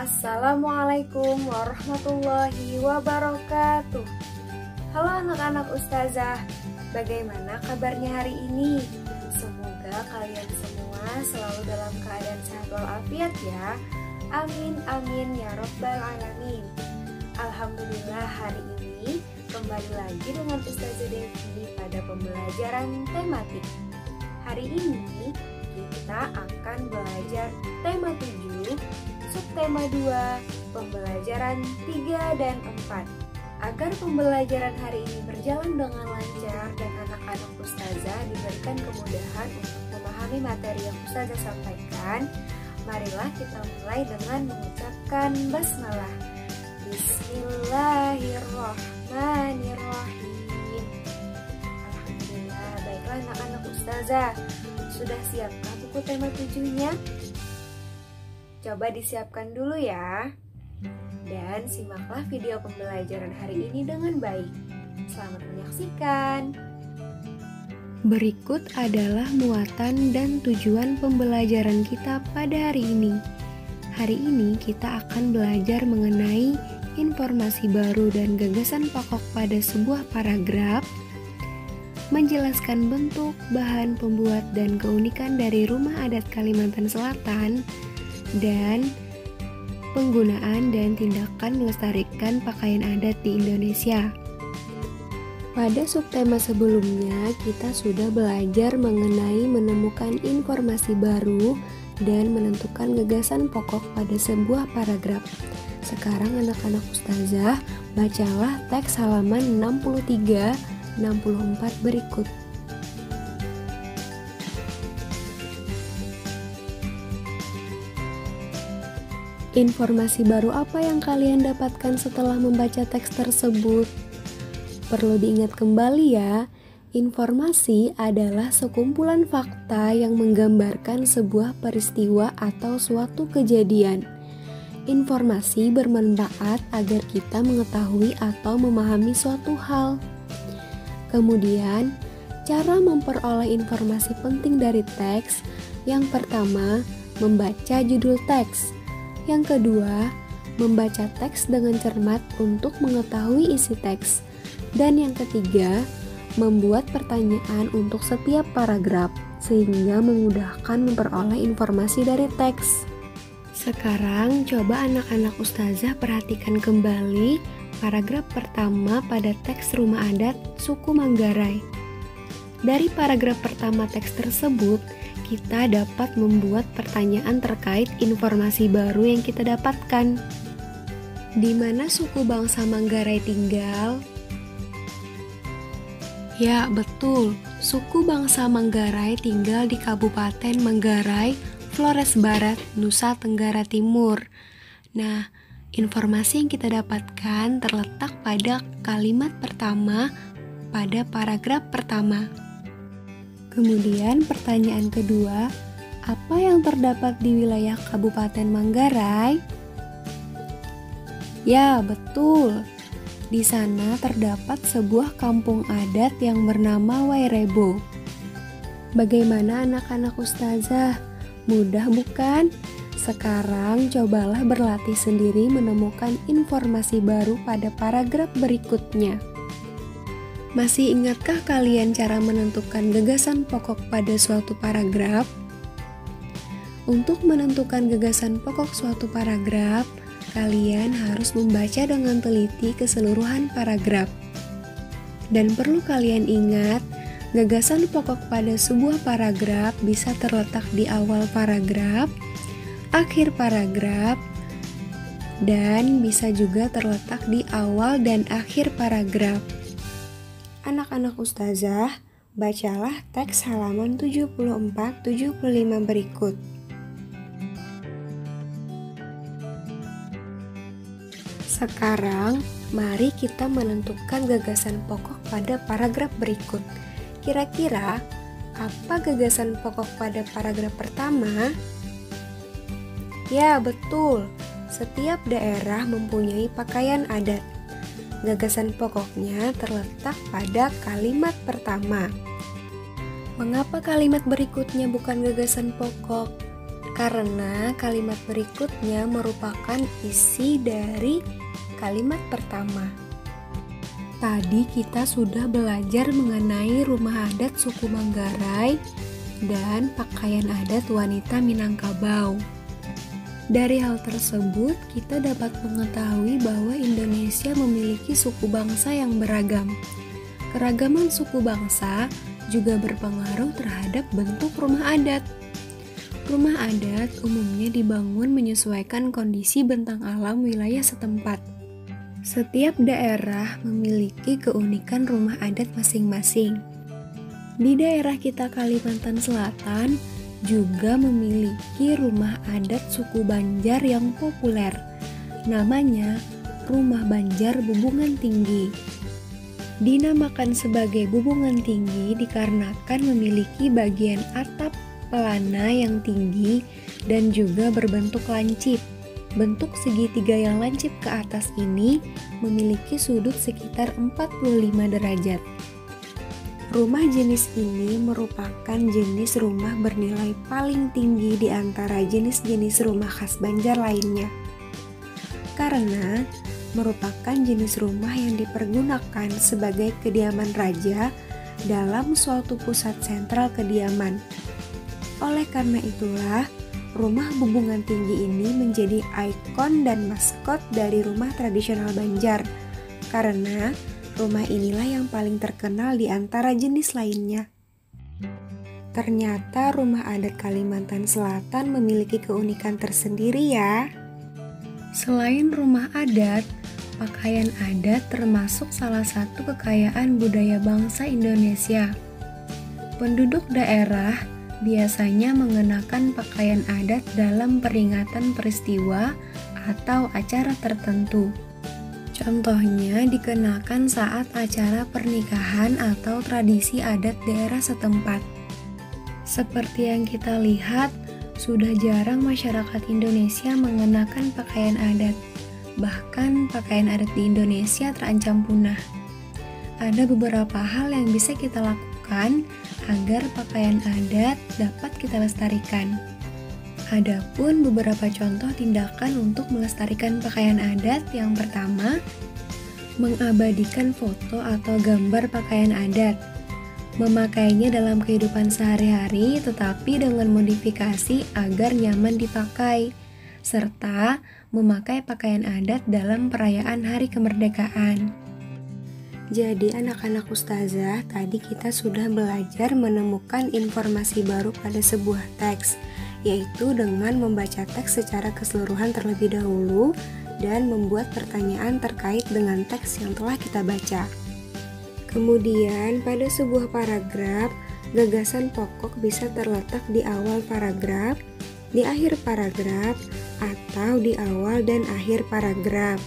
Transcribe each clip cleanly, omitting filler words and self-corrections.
Assalamualaikum warahmatullahi wabarakatuh. Halo anak-anak ustazah, bagaimana kabarnya hari ini? Semoga kalian semua selalu dalam keadaan sehat walafiat ya. Amin amin ya robbal alamin. Alhamdulillah hari ini kembali lagi dengan Ustazah Devi pada pembelajaran tematik. Hari ini kita akan belajar tema 7, subtema 2, pembelajaran 3 dan 4. Agar pembelajaran hari ini berjalan dengan lancar dan anak-anak ustazah diberikan kemudahan untuk memahami materi yang ustazah sampaikan, marilah kita mulai dengan mengucapkan basmalah. Bismillahirrahmanirrahim. Alhamdulillah, baiklah anak-anak ustazah, sudah siapkah buku tema 7-nya? Coba disiapkan dulu ya. Dan simaklah video pembelajaran hari ini dengan baik. Selamat menyaksikan. Berikut adalah muatan dan tujuan pembelajaran kita pada hari ini. Hari ini kita akan belajar mengenai informasi baru dan gagasan pokok pada sebuah paragraf, menjelaskan bentuk, bahan pembuat, dan keunikan dari rumah adat Kalimantan Selatan, dan penggunaan dan tindakan melestarikan pakaian adat di Indonesia. Pada subtema sebelumnya, kita sudah belajar mengenai menemukan informasi baru dan menentukan gagasan pokok pada sebuah paragraf. Sekarang anak-anak ustazah, bacalah teks halaman 63-64 berikut. Informasi baru apa yang kalian dapatkan setelah membaca teks tersebut? Perlu diingat kembali ya, informasi adalah sekumpulan fakta yang menggambarkan sebuah peristiwa atau suatu kejadian. Informasi bermanfaat agar kita mengetahui atau memahami suatu hal. Kemudian, cara memperoleh informasi penting dari teks. Yang pertama, membaca judul teks. Yang kedua, membaca teks dengan cermat untuk mengetahui isi teks. Dan yang ketiga, membuat pertanyaan untuk setiap paragraf sehingga memudahkan memperoleh informasi dari teks. Sekarang coba anak-anak ustazah perhatikan kembali paragraf pertama pada teks rumah adat suku Manggarai. Dari paragraf pertama teks tersebut, kita dapat membuat pertanyaan terkait informasi baru yang kita dapatkan. Di mana suku bangsa Manggarai tinggal? Ya, betul. Suku bangsa Manggarai tinggal di Kabupaten Manggarai, Flores Barat, Nusa Tenggara Timur. Nah, informasi yang kita dapatkan terletak pada kalimat pertama pada paragraf pertama. Kemudian pertanyaan kedua, apa yang terdapat di wilayah Kabupaten Manggarai? Ya, betul. Di sana terdapat sebuah kampung adat yang bernama Wairebo. Bagaimana anak-anak ustazah? Mudah bukan? Sekarang cobalah berlatih sendiri menemukan informasi baru pada paragraf berikutnya. Masih ingatkah kalian cara menentukan gagasan pokok pada suatu paragraf? Untuk menentukan gagasan pokok suatu paragraf, kalian harus membaca dengan teliti keseluruhan paragraf. Dan perlu kalian ingat, gagasan pokok pada sebuah paragraf bisa terletak di awal paragraf, akhir paragraf, dan bisa juga terletak di awal dan akhir paragraf. Anak-anak ustazah, bacalah teks halaman 74-75 berikut. Sekarang, mari kita menentukan gagasan pokok pada paragraf berikut. Kira-kira, apa gagasan pokok pada paragraf pertama? Ya, betul. Setiap daerah mempunyai pakaian adat. Gagasan pokoknya terletak pada kalimat pertama. Mengapa kalimat berikutnya bukan gagasan pokok? karena kalimat berikutnya merupakan isi dari kalimat pertama. Tadi kita sudah belajar mengenai rumah adat suku Manggarai dan pakaian adat wanita Minangkabau. Dari hal tersebut, kita dapat mengetahui bahwa Indonesia memiliki suku bangsa yang beragam. Keragaman suku bangsa juga berpengaruh terhadap bentuk rumah adat. Rumah adat umumnya dibangun menyesuaikan kondisi bentang alam wilayah setempat. Setiap daerah memiliki keunikan rumah adat masing-masing. Di daerah kita Kalimantan Selatan juga memiliki rumah adat suku Banjar yang populer. Namanya Rumah Banjar Bubungan Tinggi. Dinamakan sebagai Bubungan Tinggi dikarenakan memiliki bagian atap pelana yang tinggi dan juga berbentuk lancip. Bentuk segitiga yang lancip ke atas ini memiliki sudut sekitar 45 derajat. Rumah jenis ini merupakan jenis rumah bernilai paling tinggi di antara jenis-jenis rumah khas Banjar lainnya. Karena merupakan jenis rumah yang dipergunakan sebagai kediaman raja dalam suatu pusat sentral kediaman. Oleh karena itulah, rumah Bubungan Tinggi ini menjadi ikon dan maskot dari rumah tradisional Banjar, karena rumah inilah yang paling terkenal di antara jenis lainnya. Ternyata rumah adat Kalimantan Selatan memiliki keunikan tersendiri ya. Selain rumah adat, pakaian adat termasuk salah satu kekayaan budaya bangsa Indonesia. Penduduk daerah biasanya mengenakan pakaian adat dalam peringatan peristiwa atau acara tertentu. Contohnya dikenakan saat acara pernikahan atau tradisi adat daerah setempat. Seperti yang kita lihat, sudah jarang masyarakat Indonesia mengenakan pakaian adat. Bahkan pakaian adat di Indonesia terancam punah. Ada beberapa hal yang bisa kita lakukan agar pakaian adat dapat kita lestarikan. Adapun beberapa contoh tindakan untuk melestarikan pakaian adat. Yang pertama, mengabadikan foto atau gambar pakaian adat. Memakainya dalam kehidupan sehari-hari tetapi dengan modifikasi agar nyaman dipakai, serta memakai pakaian adat dalam perayaan Hari Kemerdekaan. Jadi anak-anak ustazah, tadi kita sudah belajar menemukan informasi baru pada sebuah teks, yaitu dengan membaca teks secara keseluruhan terlebih dahulu dan membuat pertanyaan terkait dengan teks yang telah kita baca. Kemudian pada sebuah paragraf, gagasan pokok bisa terletak di awal paragraf, di akhir paragraf, atau di awal dan akhir paragraf.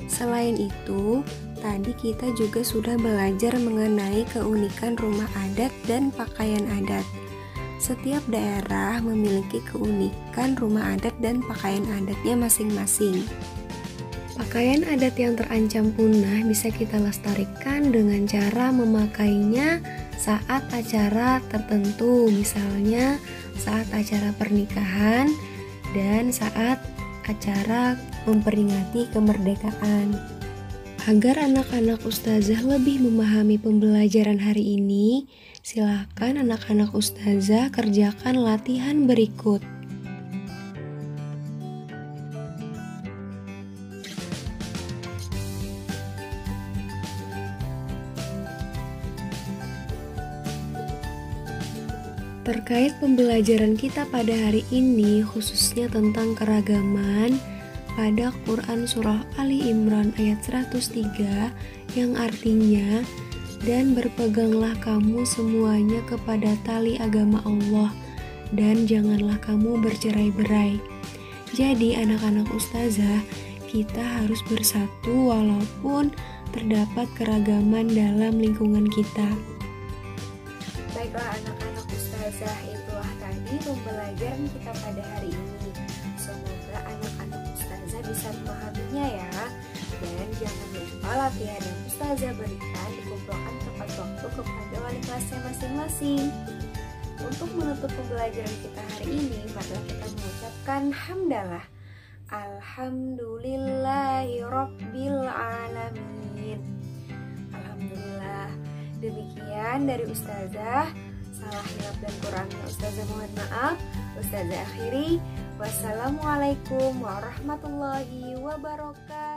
Selain itu, tadi kita juga sudah belajar mengenai keunikan rumah adat dan pakaian adat. Setiap daerah memiliki keunikan rumah adat dan pakaian adatnya masing-masing. Pakaian adat yang terancam punah bisa kita lestarikan dengan cara memakainya saat acara tertentu, misalnya saat acara pernikahan dan saat acara memperingati kemerdekaan. Agar anak-anak ustazah lebih memahami pembelajaran hari ini, silakan anak-anak ustazah kerjakan latihan berikut. Terkait pembelajaran kita pada hari ini, khususnya tentang keragaman, pada Quran Surah Ali Imran ayat 103 yang artinya, dan berpeganglah kamu semuanya kepada tali agama Allah, dan janganlah kamu bercerai-berai. Jadi anak-anak ustazah, kita harus bersatu walaupun terdapat keragaman dalam lingkungan kita. Baiklah anak-anak ustazah, itulah tadi pembelajaran kita pada hari ini. Semoga anak-anak ustazah bisa memahaminya ya. Dan jangan lupa latihan yang ustazah berikan dikumpulkan tepat waktu kepada wali kelasnya masing-masing. Untuk menutup pembelajaran kita hari ini, mari kita mengucapkan hamdalah. Alhamdulillahi Rabbil Alamin. Alhamdulillah. Demikian dari Ustazah. Salah hilaf dan kurangnya Ustazah mohon maaf. Ustazah akhiri. Wassalamualaikum warahmatullahi wabarakatuh.